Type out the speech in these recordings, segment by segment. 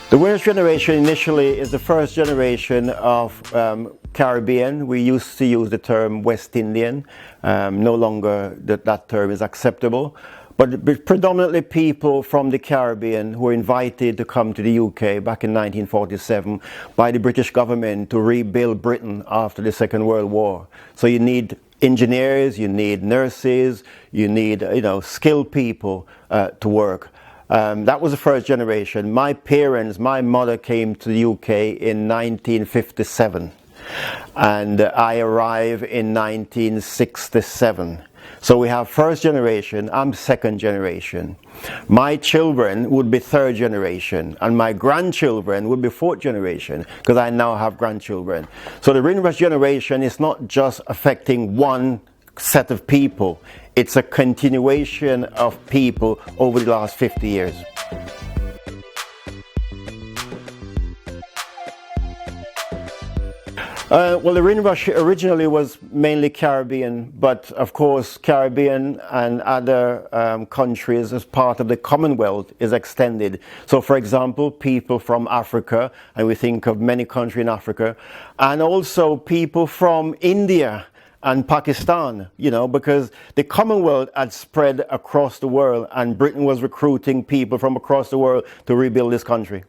The Windrush generation initially is the first generation of Caribbean. We used to use the term West Indian. No longer that term is acceptable. But predominantly people from the Caribbean who were invited to come to the UK back in 1947 by the British government to rebuild Britain after the Second World War. So you need engineers, you need nurses, you need skilled people to work. That was the first generation. My mother came to the UK in 1957 and I arrived in 1967. So we have first generation, I'm second generation. My children would be third generation and my grandchildren would be fourth generation because I now have grandchildren. So the Windrush generation is not just affecting one set of people, it's a continuation of people over the last 50 years. Well, the Windrush originally was mainly Caribbean, but of course Caribbean and other countries as part of the Commonwealth is extended. So for example, people from Africa, and we think of many countries in Africa, and also people from India and Pakistan, because the Commonwealth had spread across the world and Britain was recruiting people from across the world to rebuild this country.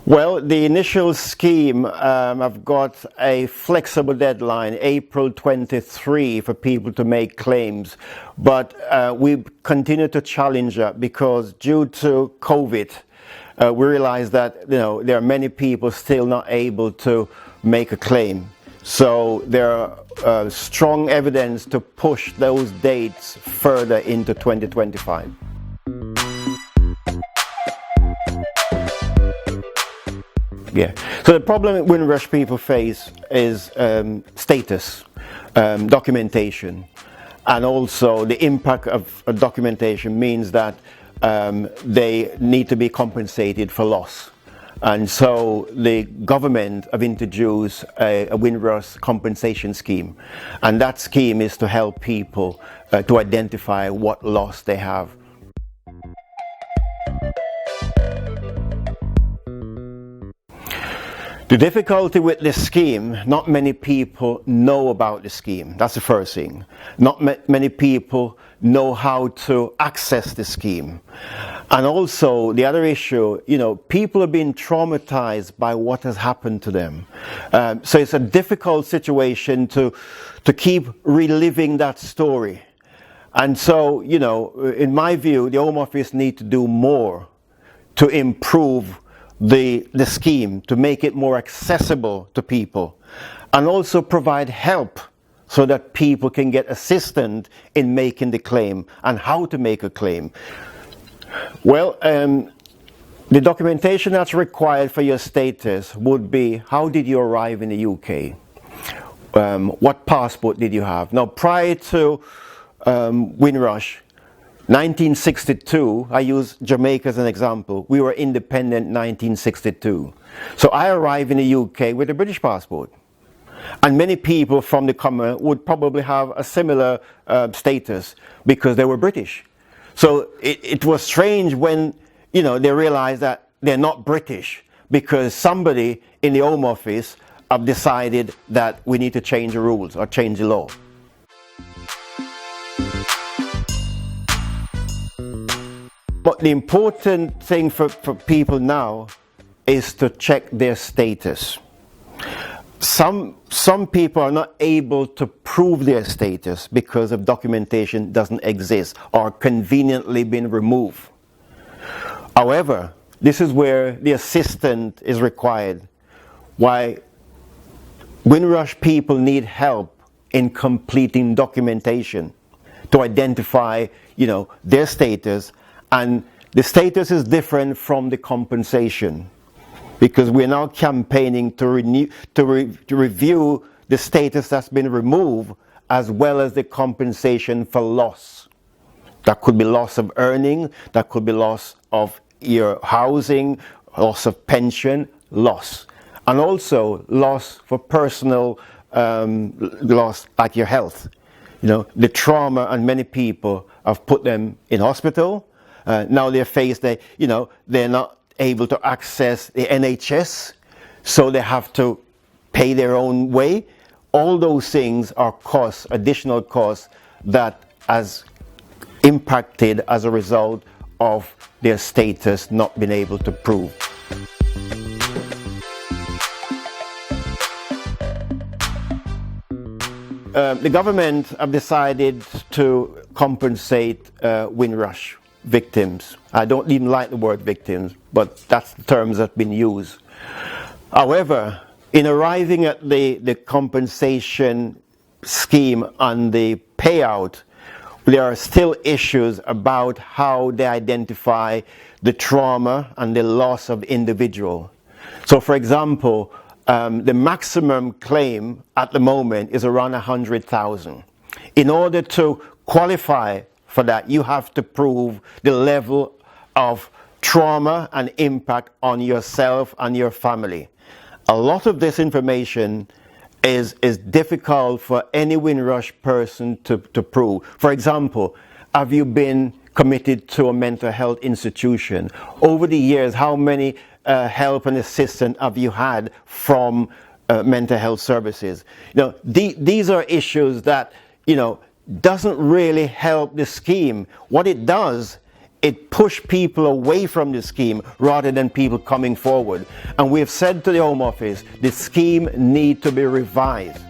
Well, the initial scheme, I've got a flexible deadline, April 23, for people to make claims. But we continue to challenge that because due to COVID, we realize that there are many people still not able to make a claim. So there are strong evidence to push those dates further into 2025. Yeah. So the problem that Windrush people face is status, documentation, and also the impact of documentation means that they need to be compensated for loss. And so the government have introduced a Windrush compensation scheme, and that scheme is to help people to identify what loss they have. The difficulty with this scheme, not many people know about the scheme. That's the first thing. Not many people know how to access the scheme. And also, the other issue, people have been traumatized by what has happened to them. So it's a difficult situation to keep reliving that story. And so, in my view, the Home Office need to do more to improve the scheme, to make it more accessible to people, and also provide help so that people can get assistance in making the claim and how to make a claim. Well, the documentation that's required for your status would be, how did you arrive in the UK? What passport did you have? Now, prior to Windrush, 1962, I use Jamaica as an example. We were independent 1962. So I arrived in the UK with a British passport. And many people from the Commonwealth would probably have a similar status because they were British. So it was strange when, they realized that they're not British because somebody in the Home Office have decided that we need to change the rules or change the law. But the important thing for people now is to check their status. Some people are not able to prove their status because of documentation doesn't exist or conveniently been removed. However, this is where the assistant is required. Why Windrush people need help in completing documentation to identify, their status. And the status is different from the compensation because we're now campaigning to review the status that's been removed as well as the compensation for loss. That could be loss of earning, that could be loss of your housing, loss of pension, loss. And also loss for personal loss like your health. The trauma, and many people have put them in hospital. Now they're faced, they're not able to access the NHS, so they have to pay their own way. All those things are costs, additional costs, that has impacted as a result of their status not being able to prove. The government have decided to compensate Windrush victims. I don't even like the word victims, but that's the terms that have been used. However, in arriving at the compensation scheme and the payout, there are still issues about how they identify the trauma and the loss of the individual. So, for example, the maximum claim at the moment is around 100,000. In order to qualify for that, you have to prove the level of trauma and impact on yourself and your family. A lot of this information is difficult for any Windrush person to prove. For example, have you been committed to a mental health institution? Over the years, how many help and assistance have you had from mental health services? These are issues that, doesn't really help the scheme. What it does, it pushes people away from the scheme rather than people coming forward. And we've said to the Home Office, the scheme needs to be revised.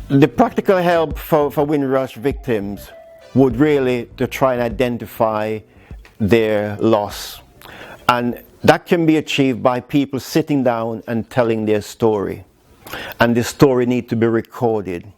The practical help for Windrush victims would really to try and identify their loss. And that can be achieved by people sitting down and telling their story. And the story needs to be recorded.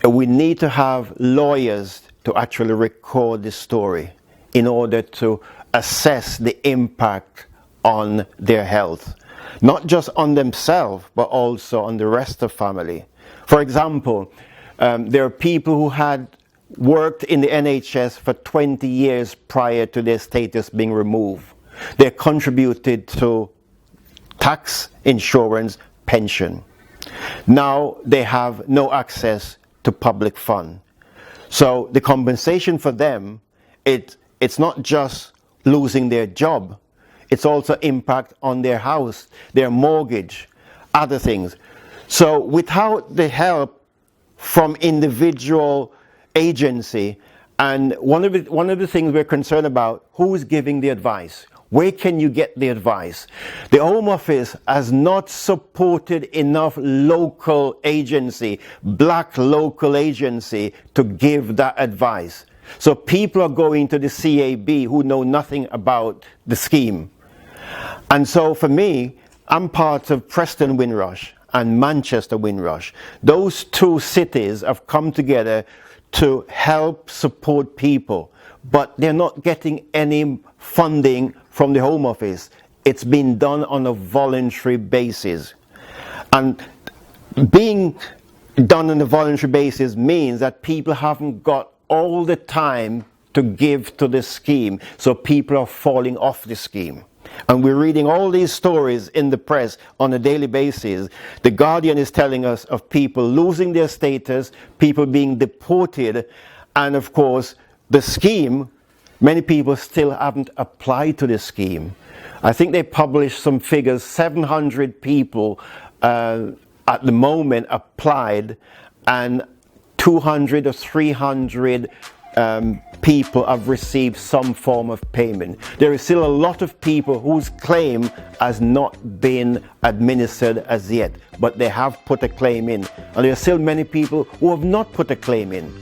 We need to have lawyers to actually record the story in order to assess the impact on their health. Not just on themselves, but also on the rest of the family. For example, there are people who had worked in the NHS for 20 years prior to their status being removed. They contributed to tax, insurance, pension. Now they have no access to public fund. So the compensation for them, it's not just losing their job, it's also impact on their house, their mortgage, other things. So without the help from individual agency, and one of the things we're concerned about, who's giving the advice? Where can you get the advice? The Home Office has not supported enough local agency, black local agency, to give that advice. So people are going to the CAB who know nothing about the scheme. And so for me, I'm part of Preston Windrush and Manchester Windrush. Those two cities have come together to help support people, but they're not getting any funding from the Home Office. It's been done on a voluntary basis. And being done on a voluntary basis means that people haven't got all the time to give to the scheme, so people are falling off the scheme. And we're reading all these stories in the press on a daily basis. The Guardian is telling us of people losing their status, people being deported, and of course the scheme, many people still haven't applied to the scheme. I think they published some figures, 700 people at the moment applied, and 200 or 300 people have received some form of payment. There is still a lot of people whose claim has not been administered as yet, but they have put a claim in. And there are still many people who have not put a claim in.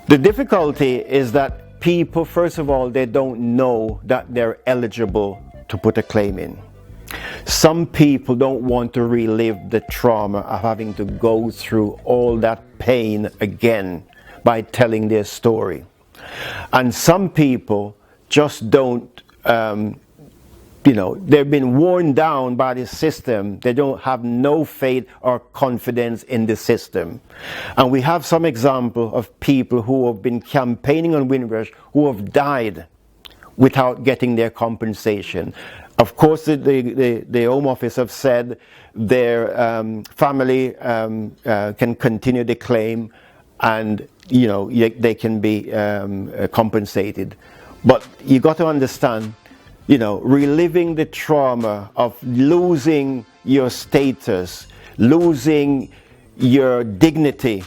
The difficulty is that people, first of all, they don't know that they're eligible to put a claim in. Some people don't want to relive the trauma of having to go through all that pain again by telling their story. And some people just don't, they've been worn down by the system. They don't have no faith or confidence in the system. And we have some example of people who have been campaigning on Windrush who have died without getting their compensation. Of course, the Home Office have said their family can continue the claim, and they can be compensated. But you got to understand, reliving the trauma of losing your status, losing your dignity,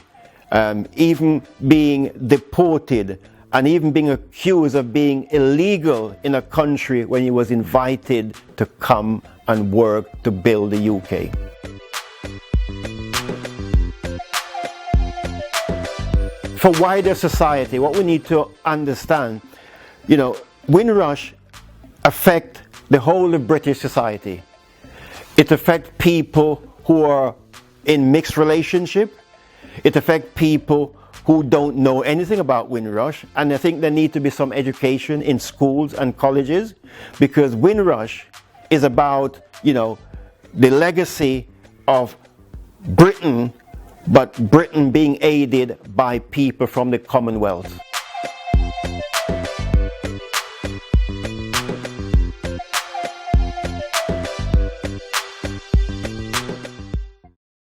even being deported, and even being accused of being illegal in a country when he was invited to come and work to build the UK. For wider society, what we need to understand, Windrush affect the whole of British society. It affects people who are in mixed relationship. It affects people who don't know anything about Windrush, and I think there need to be some education in schools and colleges, because Windrush is about, the legacy of Britain, but Britain being aided by people from the Commonwealth.